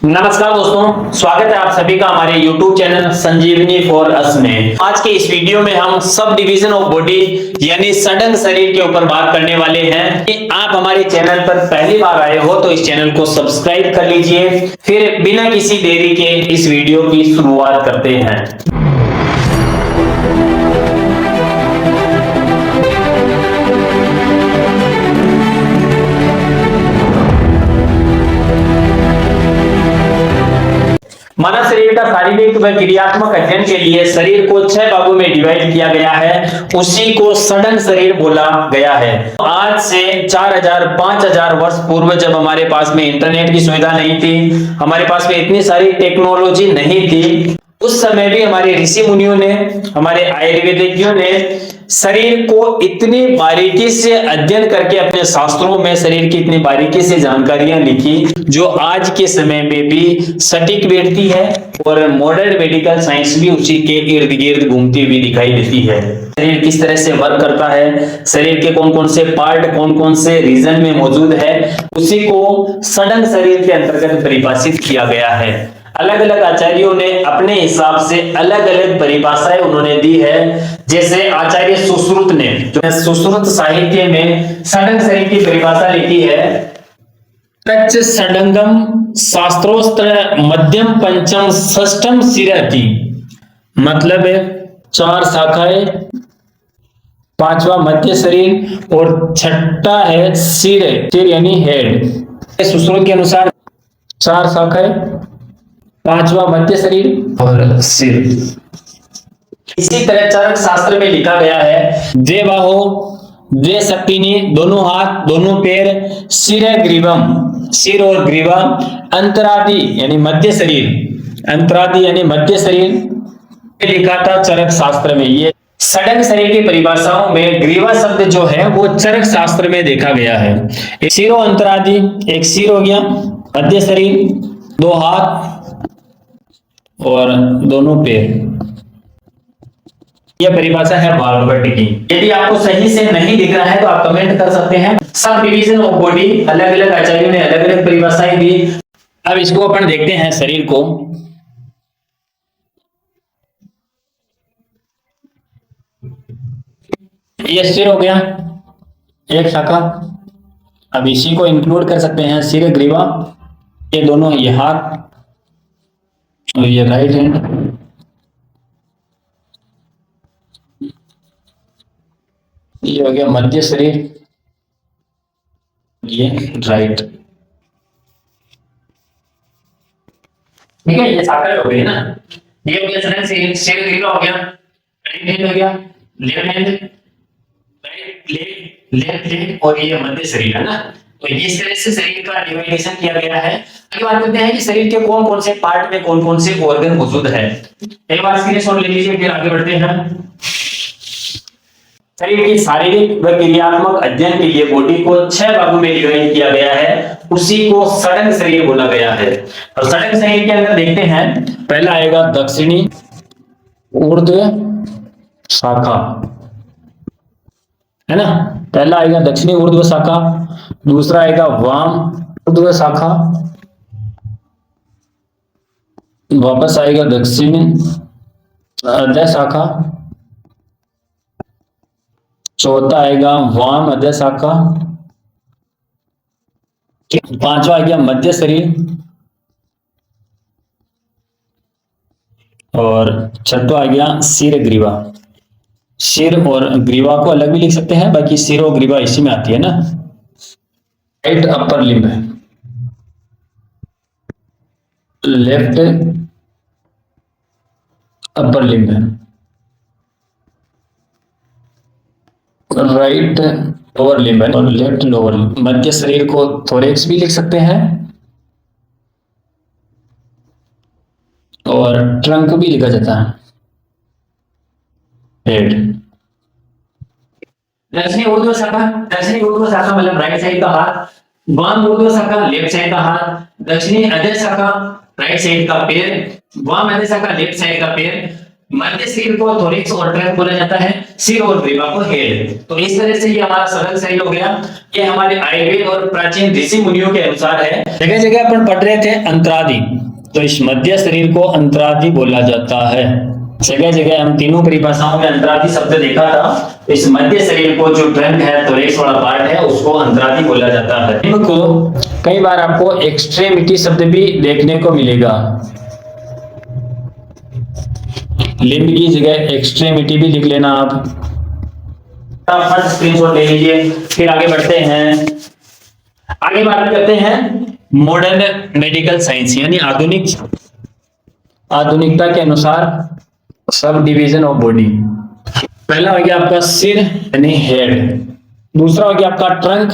नमस्कार दोस्तों, स्वागत है आप सभी का हमारे YouTube channel Sanjeevani for us में। आज के इस वीडियो में हम सब डिवीजन ऑफ बॉडी यानी सडन शरीर के ऊपर बात करने वाले हैं। कि आप हमारे चैनल पर पहली बार आए हो तो इस चैनल को सब्सक्राइब कर लीजिए। फिर बिना किसी देरी के इस वीडियो की शुरुआत करते हैं। मानव शरीर का शारीरिक व क्रियात्मक अध्ययन के लिए शरीर को 6 भागों में डिवाइड किया गया है, उसी को सडन शरीर बोला गया है। आज से 4000 5000 वर्ष पूर्व जब हमारे पास में इंटरनेट की सुविधा नहीं थी, हमारे पास में इतनी सारी टेक्नोलॉजी नहीं थी, उस समय भी हमारे ऋषि मुनियों ने, हमारे आयुर्वेदिज्ञों ने शरीर को इतनी बारीकी से अध्ययन करके अपने शास्त्रों में शरीर की इतनी बारीकी से जानकारियां लिखी जो आज के समय में भी सटीक बैठती है और मॉडर्न मेडिकल साइंस भी उसी के इर्द गिर्द घूमती हुई दिखाई देती है। शरीर किस तरह से वर्क करता है, शरीर के कौन कौन से पार्ट कौन कौन से रीजन में मौजूद है, उसी को सडन शरीर के अंतर्गत परिभाषित किया गया है। अलग अलग आचार्यों ने अपने हिसाब से अलग अलग परिभाषाएं उन्होंने दी है। जैसे आचार्य सुश्रुत ने जो सुश्रुत साहित्य में सडन शरीर की परिभाषा लिखी है, तच्च षडंगम शास्त्रोस्त्र मध्यम पंचम षष्ठम शिरति, मतलब है 4 शाखाएं, 5वां मध्य शरीर और छठा है सिर यानी हेड। सुश्रुत के अनुसार 4 शाखाएं, 5वां मध्य शरीर और सिर। इसी तरह चरक शास्त्र में लिखा गया है, द्वे बाहो द्वे शक्तिनी, दोनों हाथ दोनों पैर, सिर ग्रीवम, सिर और ग्रीवा, अंतरादि यानी मध्य शरीर, अंतरादि यानी मध्य शरीर लिखा था चरक शास्त्र में। ये सडन शरीर की परिभाषाओं में ग्रीवा शब्द जो है वो चरक शास्त्र में देखा गया है। एक सिरो अंतरादि, एक सिर हो गया, मध्य शरीर, 2 हाथ और दोनों पैर। यह परिभाषा है बार्बर्ट की। यदि आपको सही से नहीं दिख रहा है तो आप कमेंट कर सकते हैं। सब डिवीजन ऑफ बॉडी अलग अलग आचार्यों ने अलग अलग परिभाषाएं दी। अब इसको अपन देखते हैं शरीर को। यह सिर हो गया, एक शाखा। अब इसी को इंक्लूड कर सकते हैं, सिर ग्रीवा, ये दोनों, ये हाथ और ये राइट हैंड। ये हो गया मध्य शरीर, ये राइट। ठीक है, ये शाखा हो गई ना। ये हो गया सडन शरीर, सिर ग्रीवा हो गया, राइट हैंड हो गया, left hand, right leg, left leg और ये मध्य शरीर है ना। तो इस तरह से शरीर का डिवाइडेशन किया गया है। आगे बात करते हैं कि शरीर के कौन कौन से पार्ट में कौन कौन से ऑर्गन मौजूद है। एक बार स्क्रीनशॉट ले लीजिए, फिर आगे बढ़ते हैं। शरीर की शारीरिक व क्रियात्मक अध्ययन के लिए बॉडी को 6 भागों में डिवाइड किया गया है, उसी को सडन शरीर बोला गया है। और सडन शरीर के अंदर देखते हैं, पहला आएगा दक्षिणी ऊर्ध्व शाखा, है ना। पहला आएगा दक्षिणी ऊर्ध्व शाखा, दूसरा आएगा वाम ऊर्ध्व शाखा, वापस आएगा दक्षिणी अधः शाखा, चौथा आएगा वाम अधः शाखा, 5वां आ गया मध्य शरीर और 6वां आ गया सिर ग्रीवा। सिर और ग्रीवा को अलग भी लिख सकते हैं, बाकी सिर और ग्रीवा इसी में आती है ना। Right upper limb, left upper limb, right lower limb और लेफ्ट लोअर लिम्ब। मध्य शरीर को थोरेक्स भी लिख सकते हैं और ट्रंक भी लिखा जाता है, हेड। दक्षिणी ऊर्ध्व शाखा, दक्षिणी ऊर्ध्व शाखा मतलब राइट साइड का हाथ, वाम ऊर्ध्व शाखा लेफ्ट साइड का हाथ, दक्षिणी अधः शाखा राइट साइड का पैर, वाम अधः शाखा लेफ्ट साइड का पैर, मध्य शरीर को थोरिक्स और ट्रंक बोला जाता है, सिर और ग्रीवा को हेड। तो इस तरह से ये हमारा सरल शरीर हो गया। ये हमारे आयुर्वेद और प्राचीन ऋषि मुनियों के अनुसार है। जगह जगह अपन पढ़ रहे थे अंतरादि, तो इस मध्य शरीर को अंतरादि बोला जाता है। जगह जगह हम तीनों परिभाषाओं में अंतरादि शब्द देखा था। इस मध्य शरीर को जो ट्रंक है, थोरिक्स वाला पार्ट है, उसको अंतरादि बोला जाता है। इनको कई बार आपको एक्सट्रीमिटी शब्द भी देखने को मिलेगा। लिम्ब की जगह एक्सट्रीमिटी भी लिख लेना आप। फर्स्ट स्क्रीनशॉट ले लीजिए। फिर आगे बढ़ते हैं। आगे बात करते हैं मॉडर्न मेडिकल साइंस, यानी आधुनिकता के अनुसार सब डिवीजन ऑफ बॉडी। पहला हो गया आपका सिर यानी हेड, दूसरा हो गया आपका trunk,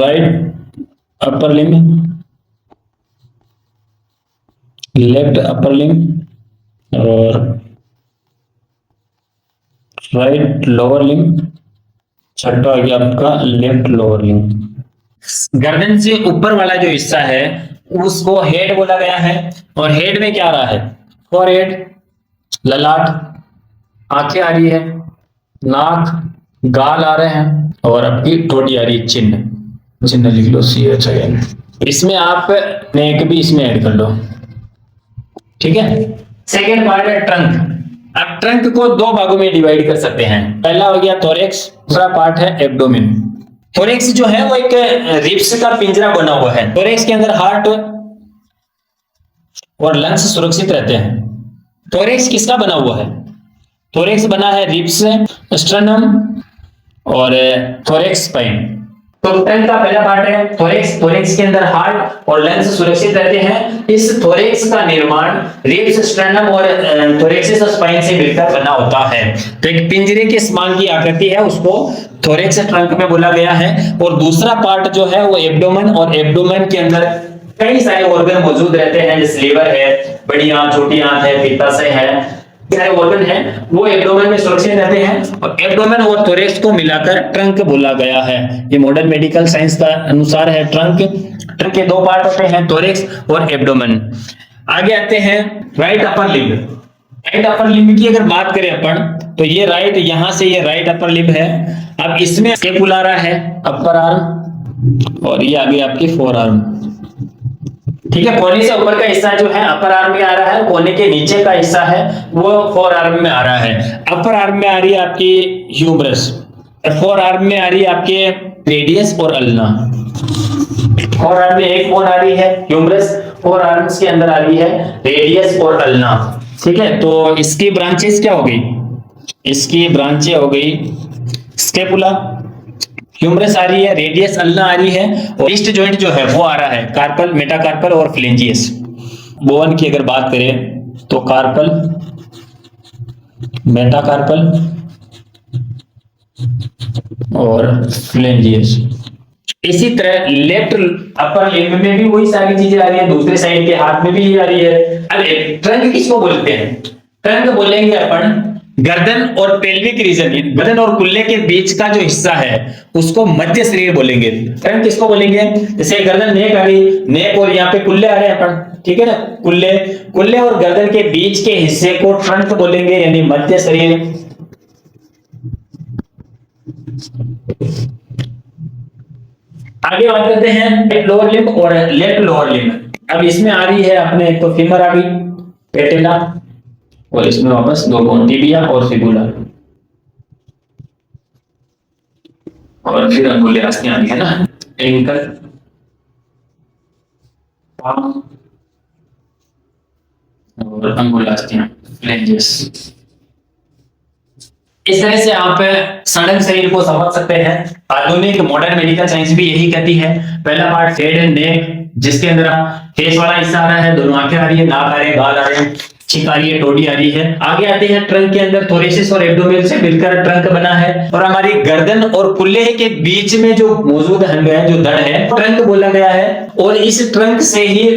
right upper limb, left upper limb और राइट लोअर लिम्ब, छठा हो गया आपका लेफ्ट लोअर लिम्ब। गर्दन से ऊपर वाला जो हिस्सा है उसको हेड बोला गया है। और हेड में क्या आ रहा है? फॉरहेड, ललाट, आंखें आ रही है, नाक, गाल आ रहे हैं और आपकी ठोड़ी आ रही है, चिन्ह लिख लो CH अगेन। इसमें आप नेक भी इसमें ऐड कर लो, ठीक है। सेकेंड पार्ट है ट्रंक। अब ट्रंक को दो भागों में डिवाइड कर सकते हैं। पहला हो गया थोरेक्स, दूसरा पार्ट है एब्डोमेन। थोरेक्स जो है वो एक रिब्स का पिंजरा बना हुआ है। थोरेक्स के अंदर हार्ट और लंग्स सुरक्षित रहते हैं। थोरेक्स किसका बना हुआ है? थोरेक्स बना है रिब्स, स्टर्नम और थोरेक्स स्पाइन। तो ट्रंक का पहला पार्ट है थोरेक्स। थोरेक्स के अंदर हार्ट और लंग्स सुरक्षित रहते हैं। इस थोरेक्स का निर्माण रिब्स, स्टर्नम और थोरेक्सिस स्पाइन से मिलकर बना होता है। तो एक पिंजरे के समान की आकृति है, उसको थोरेक्स ट्रंक में बोला गया है। और दूसरा पार्ट जो है वो एब्डोमेन, और एब्डोमेन के अंदर कई सारे ऑर्गन मौजूद रहते हैं, जैसे लीवर है, बड़ी आंत, छोटी आंत है, पित्ताशय है, सारे ऑर्गन हैं वो एब्डोमेन में सुरक्षित रहते हैं। और एब्डोमेन और थोरेक्स को मिलाकर ट्रंक बोला गया है। ये मॉडर्न मेडिकल साइंस का अनुसार है ट्रंक। ट्रंक के दो पार्ट होते हैं, थोरेक्स और एब्डोमेन। आगे आते हैं right upper limb. Right upper limb की अगर बात करें अपन, तो ये राइट, यहां से ये राइट अपर लिम्ब है। अब इसमें स्केपुलारा है, अपर आर्म, और ये आगे आपकी फोर आर्म, ठीक है। कोने से ऊपर का हिस्सा जो है अपर आर्म में आ रहा है, कोने के नीचे का हिस्सा है वो फोर आर्म में आ रहा है। अपर आर्म में आ रही है आपकी ह्यूमरस, फोर आर्म में आ रही है आपके रेडियस और अल्ना। फोर आर्म में एक बोन आ रही है ह्यूमरस, फोर आर्म्स के अंदर आ रही है रेडियस और अल्ना, ठीक है। तो इसकी ब्रांचेस क्या हो गई? इसकी ब्रांचें हो गई स्केपुला, ह्यूमरस आ रही है, रेडियस अल्ना आ रही है, और ईस्ट जॉइंट जो है वो आ रहा है कार्पल, मेटाकार्पल और फ्लेंजियस। बोन की अगर बात करें तो कार्पल, मेटाकार्पल और फ्लेंजियस। इसी तरह लेफ्ट अपर लिम्ब में भी वही सारी चीजें आ रही है, दूसरे साइड के हाथ में भी ये आ रही है। अब ट्रंक किसको बोलते हैं? ट्रंक बोलेंगे अपन गर्दन और पेल्विक रीजन, गर्दन और कुल्ले के बीच का जो हिस्सा है उसको मध्य शरीर बोलेंगे। ट्रंक किसको बोलेंगे? जैसे गर्दन, नेक आ गई, नेक और यहाँ पे कुल्ले आ रहे हैं अपन, ठीक है ना, कुल्ले और गर्दन के बीच के हिस्से को ट्रंक बोलेंगे, यानी मध्य शरीर। आगे बात करते हैं राइट लोअर लिम्ब और लेफ्ट लोअर लिम्ब। अब इसमें आ रही है अपने, एक तो फीमर आ गई, पेटेला, और इसमें वापस दो बोन, टिबिया और फिबुला, और फिर अंगुलियास्थियां भी है ना, एंकल, पाम और अंगुलियास्थियां, फ्लेंजेस। इस तरह से आप सड़क शरीर को समझ सकते हैं। आधुनिक मॉडर्न मेडिकल साइंस भी यही कहती है। पहला पार्ट हेड एंड नेक, जिसके अंदर फेस वाला हिस्सा आ रहा है, दोनों आंखें आ रही है, नाक आ रहे हैं, गाल आ रहे हैं, छींक आ रही है, टोडी आ रही है। आगे आते हैं ट्रंक के अंदर थोरेसिस और एब्डोमेन से मिलकर ट्रंक बना है, और हमारी गर्दन और कुल्ले के बीच में जो मौजूद अंग है, जो धड़ है, ट्रंक बोला गया है। और इस ट्रंक से ही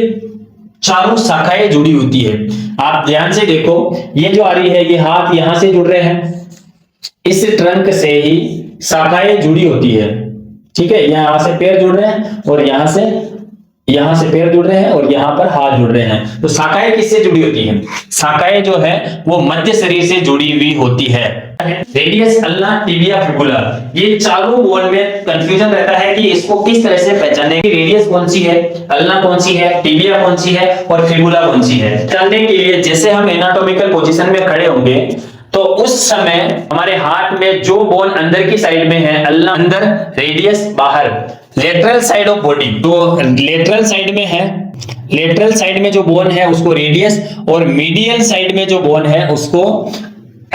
चारों शाखाएं जुड़ी होती है। आप ध्यान से देखो, ये जो आ रही है, ये हाथ यहां से जुड़ रहे हैं, इस ट्रंक से ही शाखाएं जुड़ी होती है, ठीक है। यहां से पैर जुड़ रहे हैं और यहां से यहां से पैर जुड़ रहे हैं और यहां पर हाथ जुड़ रहे हैं। तो शाखाएं किससे जुड़ी होती हैं? शाखाएं जो है वो मध्य शरीर से जुड़ी हुई होती है। रेडियस, अल्ना, टिबिया, फिबुला, ये चारों बोन में कंफ्यूजन रहता है कि इसको किस तरह से पहचानें कि रेडियस कौन सी है, अल्ना कौन सी है, टिबिया कौन सी है और फिबुला कौन सी है। जानने के लिए जैसे हम एनाटॉमिकल पोजीशन में खड़े होंगे तो उस समय हमारे हाथ में जो बोन अंदर की साइड में है, अल्ना अंदर, रेडियस बाहर, लेटरल साइड ऑफ बॉडी, तो लेटरल साइड में है, लेटरल साइड में जो बोन है उसको रेडियस और मीडियल साइड में जो बोन है उसको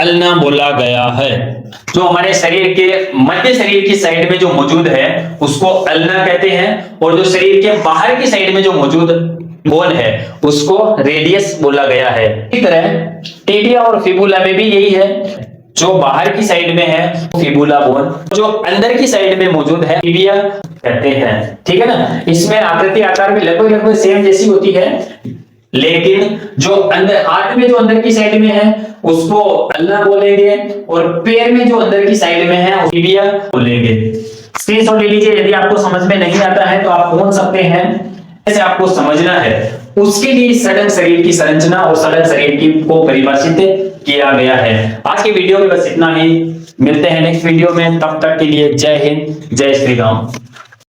अल्ना बोला गया है। जो हमारे शरीर के मध्य शरीर की साइड में जो मौजूद है उसको अल्ना कहते हैं और जो शरीर के बाहर की साइड में जो मौजूद बोन है उसको रेडियस बोला गया है। इसी तरह टिबिया और फिबुला में भी यही है, जो बाहर की साइड में है फिबुला बोन, जो अंदर की साइड में मौजूद है टिबिया कहते हैं। ठीक है ना, इसमें आकृति आकार में लगभग सेम जैसी होती है, लेकिन जो अंदर हाथ में जो अंदर की साइड में है उसको अल्ना बोलेंगे और पैर में जो अंदर की साइड में है टिबिया बोलेंगे। स्क्रीनशॉट ले लीजिए, यदि आपको समझ में नहीं आता है तो आप पूछ सकते हैं। ऐसे आपको समझना है, उसके लिए सड़क शरीर की संरचना और सड़क शरीर की को परिभाषित किया गया है। आज की वीडियो में बस इतना ही, मिलते हैं नेक्स्ट वीडियो में, तब तक के लिए जय हिंद, जय श्री राम।